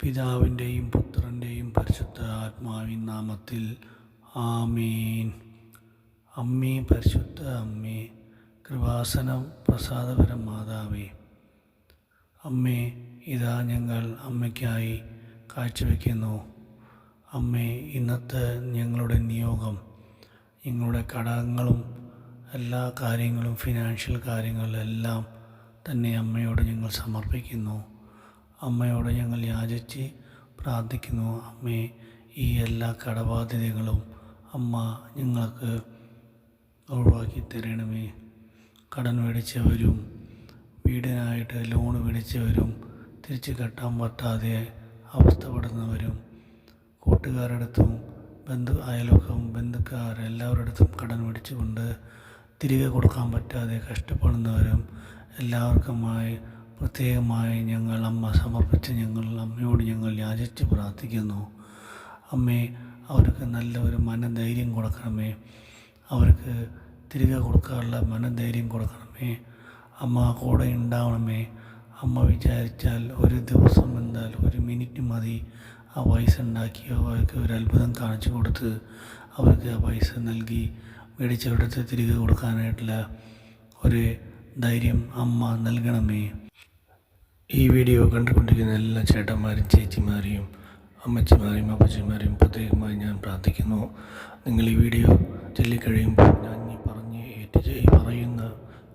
പിതാവിൻ്റെയും പുത്രൻ്റെയും പരിശുദ്ധ ആത്മാവിൻ നാമത്തിൽ ആമീൻ. അമ്മേ, പരിശുദ്ധ അമ്മേ, കൃപാസനം പ്രസാദപരം മാതാവേ, അമ്മേ, ഇതാ ഞങ്ങൾ അമ്മയ്ക്കായി കാഴ്ചവെക്കുന്നു. അമ്മേ, ഇന്നത്തെ ഞങ്ങളുടെ നിയോഗം, ഞങ്ങളുടെ കടങ്ങളും എല്ലാ കാര്യങ്ങളും, ഫിനാൻഷ്യൽ കാര്യങ്ങളെല്ലാം തന്നെ അമ്മയോട് ഞങ്ങൾ സമർപ്പിക്കുന്നു. അമ്മയോട് ഞങ്ങൾ യാചിച്ച് പ്രാർത്ഥിക്കുന്നു. അമ്മേ, ഈ എല്ലാ കടബാധ്യതകളും അമ്മ ഞങ്ങൾക്ക് ഒഴിവാക്കി തരണമേ. കടം മേടിച്ചവരും വീടിനായിട്ട് ലോൺ മേടിച്ചവരും തിരിച്ച് കെട്ടാൻ പറ്റാതെ അവസ്ഥപ്പെടുന്നവരും കൂട്ടുകാരടുത്തും അയൽവക്കം ബന്ധുക്കാർ അടുത്തും കടം മേടിച്ചുകൊണ്ട് തിരികെ കൊടുക്കാൻ പറ്റാതെ കഷ്ടപ്പെടുന്നവരും എല്ലാവർക്കുമായി പ്രത്യേകമായി ഞങ്ങൾ അമ്മ സമർപ്പിച്ച് അമ്മയോട് ഞങ്ങൾ യാചിച്ച് പ്രാർത്ഥിക്കുന്നു. അമ്മേ, അവർക്ക് നല്ല ഒരു മനധൈര്യം കൊടുക്കണമേ. അവർക്ക് തിരികെ കൊടുക്കാനുള്ള മനധൈര്യം കൊടുക്കണമേ. അമ്മ കൂടെ ഉണ്ടാവണമേ. അമ്മ വിചാരിച്ചാൽ ഒരു ദിവസം എന്തായാലും 1 മിനിറ്റ് മതി. ആ പൈസ ഉണ്ടാക്കി അവർക്ക് ഒരു അത്ഭുതം കാണിച്ചു കൊടുത്ത് അവർക്ക് ആ പൈസ നൽകി മേടിച്ചെടുത്ത് തിരികെ കൊടുക്കാനായിട്ടുള്ള ഒരു ധൈര്യം അമ്മ നൽകണമേ. ഈ വീഡിയോ കണ്ടുകൊണ്ടിരിക്കുന്ന എല്ലാ ചേട്ടന്മാരും ചേച്ചിമാരെയും അമ്മച്ചിമാരെയും അപ്പച്ചിമാരെയും പ്രത്യേകമായി ഞാൻ പ്രാർത്ഥിക്കുന്നു. നിങ്ങൾ ഈ വീഡിയോ ചൊല്ലിക്കഴിയുമ്പോൾ ഞാൻ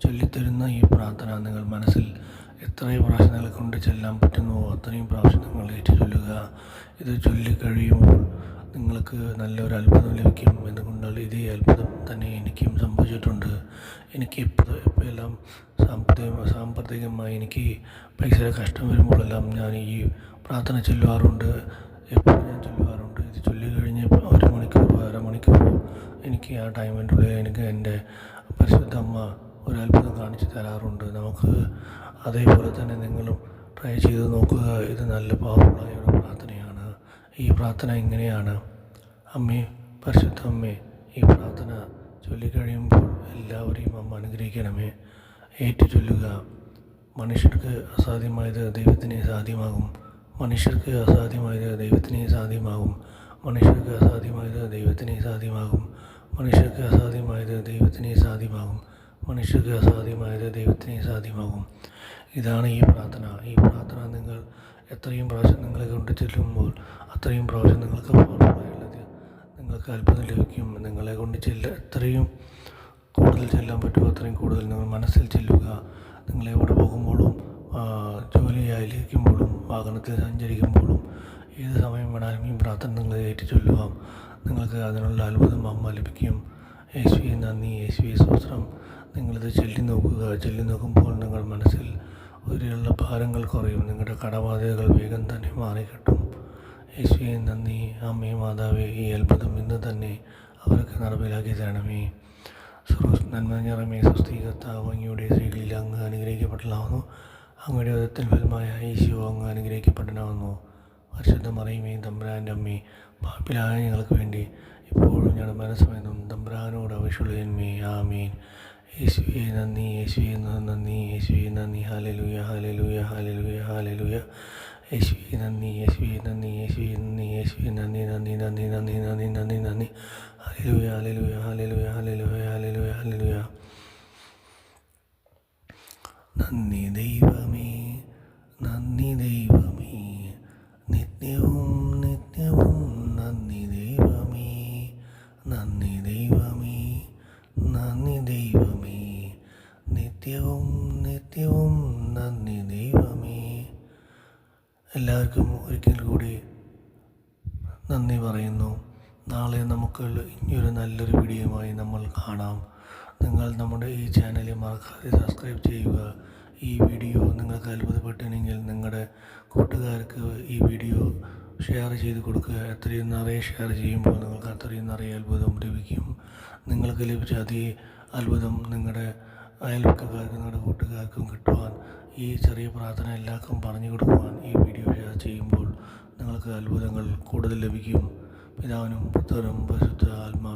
ചൊല്ലിത്തരുന്ന ഈ പ്രാർത്ഥന നിങ്ങൾ മനസ്സിൽ എത്ര പ്രാവശ്യം കൊണ്ട് ചെല്ലാൻ പറ്റുന്നുവോ അത്രയും പ്രാവശ്യം നിങ്ങൾ ചൊല്ലുക. ഇത് ചൊല്ലിക്കഴിയുമ്പോൾ നിങ്ങൾക്ക് നല്ലൊരു അത്ഭുതം ലഭിക്കും. എന്തുകൊണ്ടാൽ ഇതേ അത്ഭുതം തന്നെ എനിക്കും സംഭവിച്ചിട്ടുണ്ട്. എനിക്ക് എപ്പോഴെല്ലാം സാമ്പത്തികമായി എനിക്ക് പൈസയുടെ കഷ്ടം വരുമ്പോഴെല്ലാം ഞാൻ ഈ പ്രാർത്ഥന ചൊല്ലാറുണ്ട്. എപ്പോഴും ഞാൻ ചൊല്ലാറുണ്ട്. ഇത് ചൊല്ലിക്കഴിഞ്ഞ് 1 മണിക്കൂറോ അരമണിക്കൂറോ എനിക്ക് ആ ടൈമിൻ്റെ ഉള്ളിൽ എനിക്ക് എൻ്റെ പരിശുദ്ധ അമ്മ ഒരു അത്ഭുതം കാണിച്ചു തരാറുണ്ട്. നമുക്ക് അതേപോലെ തന്നെ നിങ്ങളും ട്രൈ ചെയ്ത് നോക്കുക. ഇത് നല്ല പവർഫുള്ളായ ഒരു പ്രാർത്ഥനയാണ്. ഈ പ്രാർത്ഥന ഇങ്ങനെയാണ്: അമ്മേ, പരിശുദ്ധ അമ്മേ, ഈ പ്രാർത്ഥന ചൊല്ലിക്കഴിയുമ്പോൾ എല്ലാവരെയും അമ്മ അനുഗ്രഹിക്കണമേ. ചൊല്ലുക. മനുഷ്യർക്ക് അസാധ്യമായത് ദൈവത്തിനെ സാധ്യമാകും. മനുഷ്യർക്ക് അസാധ്യമായത് ദൈവത്തിനെ സാധ്യമാകും. മനുഷ്യർക്ക് അസാധ്യമായത് ദൈവത്തിനെ സാധ്യമാകും. മനുഷ്യർക്ക് അസാധ്യമായത് ദൈവത്തിനെ സാധ്യമാകും. മനുഷ്യർക്ക് അസാധ്യമായത് ദൈവത്തിനെ സാധ്യമാകും. ഇതാണ് ഈ പ്രാർത്ഥന. ഈ പ്രാർത്ഥന നിങ്ങൾ എത്രയും പ്രാവശ്യം നിങ്ങളെ കൊണ്ട് ചെല്ലുമ്പോൾ അത്രയും പ്രാവശ്യം നിങ്ങൾക്ക് നിങ്ങൾക്ക് അത്ഭുതം ലഭിക്കും. നിങ്ങളെ കൊണ്ട് എത്രയും കൂടുതൽ ചെല്ലാൻ പറ്റുമോ അത്രയും കൂടുതൽ നിങ്ങൾ മനസ്സിൽ ചെല്ലുക. നിങ്ങൾ എവിടെ പോകുമ്പോഴും ജോലിയായിരിക്കുമ്പോഴും വാഹനത്തിൽ സഞ്ചരിക്കുമ്പോഴും ഏത് സമയം വേണമെങ്കിലും ഈ പ്രാർത്ഥന നിങ്ങൾ ചൊല്ലുക. നിങ്ങൾക്ക് അതിനുള്ള അത്ഭുതം അമ്മ ലഭിക്കും. യേശുവേ നന്ദി, യേശുവേ സ്തോത്രം. നിങ്ങളിത് ചൊല്ലി നോക്കുമ്പോൾ നിങ്ങൾ മനസ്സിൽ ഒരുള്ള ഭാരങ്ങൾ കുറയും. നിങ്ങളുടെ കടബാധ്യതകൾ വേഗം തന്നെ മാറിക്കിട്ടും. യേശുവേ നന്ദി. അമ്മേ, മാതാവേ, ഈ അത്ഭുതം ഇന്ന് തന്നെ അവർക്ക് നടപ്പിലാക്കി തരണമേ. നന്മ നിറമേ, സ്വസ്തി കർത്താവ് അങ്ങയുടെ സ്ത്രീകളിൽ അങ്ങ് അനുഗ്രഹിക്കപ്പെട്ടതാവുന്നു. അങ്ങയുടെ ഉദരത്തിൻ ഫലമായ ഈശോ അങ്ങ് അനുഗ്രഹിക്കപ്പെട്ടവനാവുന്നു. പരിശുദ്ധ മറിയമേ, തമ്പുരാൻ്റെ അമ്മേ, പാപികളായ ഞങ്ങൾക്ക് വേണ്ടി ഇപ്പോഴും ഞങ്ങളുടെ മനസ്സമേതും തമ്പുരാനോട് അപേക്ഷിച്ചുള്ളതിന്മേ. ആമീൻ. യേശുവേ നന്ദി, യേശുവേ നന്ദി, യേശുവേ നന്ദി. Hallelujah, hallelujah, hallelujah, hallelujah. യേശുവേ നന്ദി, യേശുവേ നന്ദി, യേശുവേ നന്ദി, യേശുവേ നന്ദി, നന്ദി, നന്ദി, നന്ദി, നന്ദി, നന്ദി, നന്ദി. Hallelujah, hallelujah, hallelujah, hallelujah, hallelujah, hallelujah. നന്ദി ദൈവമേ, നന്ദി ദൈവമേ, നിത്യവും നിത്യവും നന്ദി ദൈവമേ, നന്ദി ദൈവമേ, നന്ദി ദൈവമേ, നിത്യവും നിത്യവും നന്ദി ദൈവമേ. എല്ലാവർക്കും ഒരിക്കൽ കൂടി നന്ദി പറയുന്നു. നാളെ നമുക്ക് ഇനിയൊരു നല്ലൊരു വീഡിയോയുമായി നമ്മൾ കാണാം. നിങ്ങൾ നമ്മുടെ ഈ ചാനൽ മറക്കാതെ സബ്സ്ക്രൈബ് ചെയ്യുക. ഈ വീഡിയോ നിങ്ങൾക്ക് അത്ഭുതപ്പെട്ടില്ലെങ്കിൽ നിങ്ങളുടെ കൂട്ടുകാർക്ക് ഈ വീഡിയോ ഷെയർ ചെയ്ത് കൊടുക്കുക. എത്രയും നിറയെ ഷെയർ ചെയ്യുമ്പോൾ നിങ്ങൾക്ക് അത്രയും നിറയെ അത്ഭുതം ലഭിക്കും. നിങ്ങൾക്ക് ലഭിച്ച അതേ അത്ഭുതം നിങ്ങളുടെ അയൽവക്കക്കാർക്കും നിങ്ങളുടെ കൂട്ടുകാർക്കും കിട്ടുവാൻ ഈ ചെറിയ പ്രാർത്ഥന എല്ലാവർക്കും പറഞ്ഞു കൊടുക്കുവാൻ ഈ വീഡിയോ ഷെയർ ചെയ്യുമ്പോൾ നിങ്ങൾക്ക് അത്ഭുതങ്ങൾ കൂടുതൽ ലഭിക്കും. പിതാവിനും പുത്രനും പരിശുദ്ധ ആത്മാവിനും